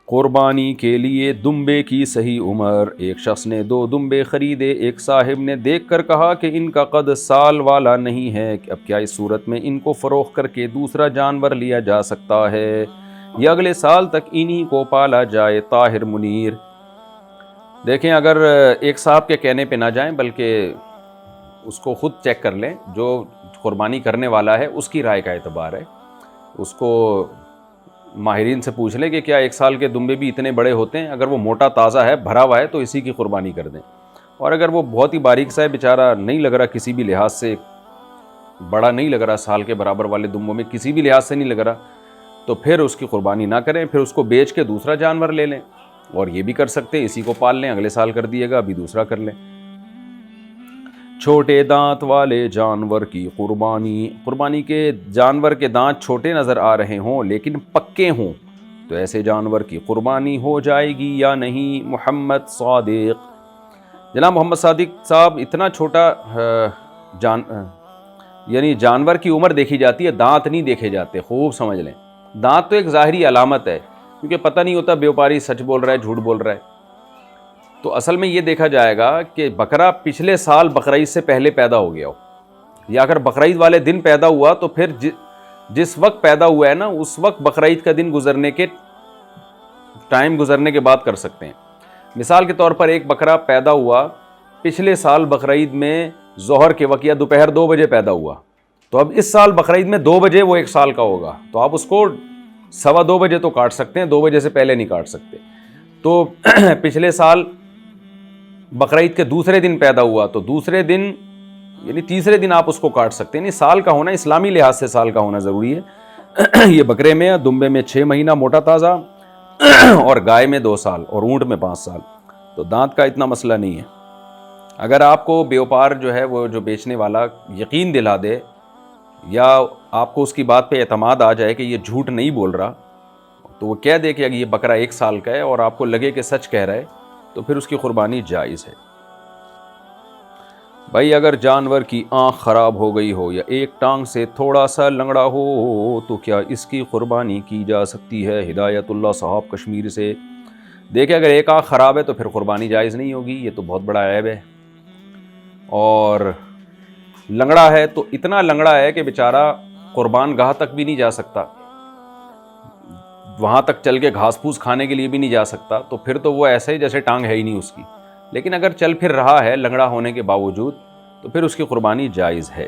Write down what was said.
قربانی کے لیے دمبے کی صحیح عمر۔ ایک شخص نے 2 دمبے خریدے، ایک صاحب نے دیکھ کر کہا کہ ان کا قد سال والا نہیں ہے، اب کیا اس صورت میں ان کو فروخت کر کے دوسرا جانور لیا جا سکتا ہے یا اگلے سال تک انہی کو پالا جائے؟ طاہر منیر۔ دیکھیں، اگر ایک صاحب کے کہنے پہ نہ جائیں بلکہ اس کو خود چیک کر لیں، جو قربانی کرنے والا ہے اس کی رائے کا اعتبار ہے، اس کو ماہرین سے پوچھ لیں کہ کیا 1 سال کے دمبے بھی اتنے بڑے ہوتے ہیں؟ اگر وہ موٹا تازہ ہے، بھرا ہوا ہے، تو اسی کی قربانی کر دیں، اور اگر وہ بہت ہی باریک سا ہے، بیچارہ نہیں لگ رہا کسی بھی لحاظ سے، بڑا نہیں لگ رہا، سال کے برابر والے دمبوں میں کسی بھی لحاظ سے نہیں لگ رہا، تو پھر اس کی قربانی نہ کریں، پھر اس کو بیچ کے دوسرا جانور لے لیں، اور یہ بھی کر سکتے ہیں اسی کو پال لیں، اگلے سال کر دیے گا، ابھی دوسرا کر لیں۔ چھوٹے دانت والے جانور کی قربانی۔ قربانی کے جانور کے دانت چھوٹے نظر آ رہے ہوں لیکن پکے ہوں تو ایسے جانور کی قربانی ہو جائے گی یا نہیں؟ محمد صادق۔ جناب محمد صادق صاحب، اتنا چھوٹا یعنی جانور کی عمر دیکھی جاتی ہے، دانت نہیں دیکھے جاتے، خوب سمجھ لیں۔ دانت تو ایک ظاہری علامت ہے، کیونکہ پتہ نہیں ہوتا بیوپاری سچ بول رہا ہے جھوٹ بول رہا ہے، تو اصل میں یہ دیکھا جائے گا کہ بکرا پچھلے سال بقرعید سے پہلے پیدا ہو گیا ہو، یا اگر بقرعید والے دن پیدا ہوا تو پھر جس وقت پیدا ہوا ہے نا، اس وقت بقرعید کا دن گزرنے کے ٹائم گزرنے کے بعد کر سکتے ہیں۔ مثال کے طور پر ایک بکرا پیدا ہوا پچھلے سال بقرعید میں ظہر کے وقت یا دوپہر 2 بجے پیدا ہوا، تو اب اس سال بقرعید میں 2 بجے وہ 1 سال کا ہوگا، تو آپ اس کو 2:15 بجے تو کاٹ سکتے ہیں، 2 بجے سے پہلے نہیں کاٹ سکتے۔ تو پچھلے سال بقرعید کے دوسرے دن پیدا ہوا تو دوسرے دن یعنی تیسرے دن آپ اس کو کاٹ سکتے ہیں، یعنی سال کا ہونا، اسلامی لحاظ سے سال کا ہونا ضروری ہے۔ یہ بکرے میں، دمبے میں 6 مہینہ موٹا تازہ، اور گائے میں 2 سال، اور اونٹ میں 5 سال، تو دانت کا اتنا مسئلہ نہیں ہے۔ اگر آپ کو بیوپار جو ہے وہ جو بیچنے والا یقین دلا دے، یا آپ کو اس کی بات پہ اعتماد آ جائے کہ یہ جھوٹ نہیں بول رہا، تو وہ کہہ دے کہ اگر یہ بکرا 1 سال کا ہے اور آپ کو لگے کہ سچ کہہ رہا ہے، تو پھر اس کی قربانی جائز ہے۔ بھائی، اگر جانور کی آنکھ خراب ہو گئی ہو یا ایک ٹانگ سے تھوڑا سا لنگڑا ہو تو کیا اس کی قربانی کی جا سکتی ہے؟ ہدایت اللہ صاحب کشمیر سے۔ دیکھیں، اگر ایک آنکھ خراب ہے تو پھر قربانی جائز نہیں ہوگی، یہ تو بہت بڑا عیب ہے، اور لنگڑا ہے تو اتنا لنگڑا ہے کہ بیچارہ قربان گاہ تک بھی نہیں جا سکتا، وہاں تک چل کے گھاس پھوس کھانے کے لیے بھی نہیں جا سکتا، تو پھر تو وہ ایسے ہی جیسے ٹانگ ہے ہی نہیں اس کی۔ لیکن اگر چل پھر رہا ہے لنگڑا ہونے کے باوجود، تو پھر اس کی قربانی جائز ہے۔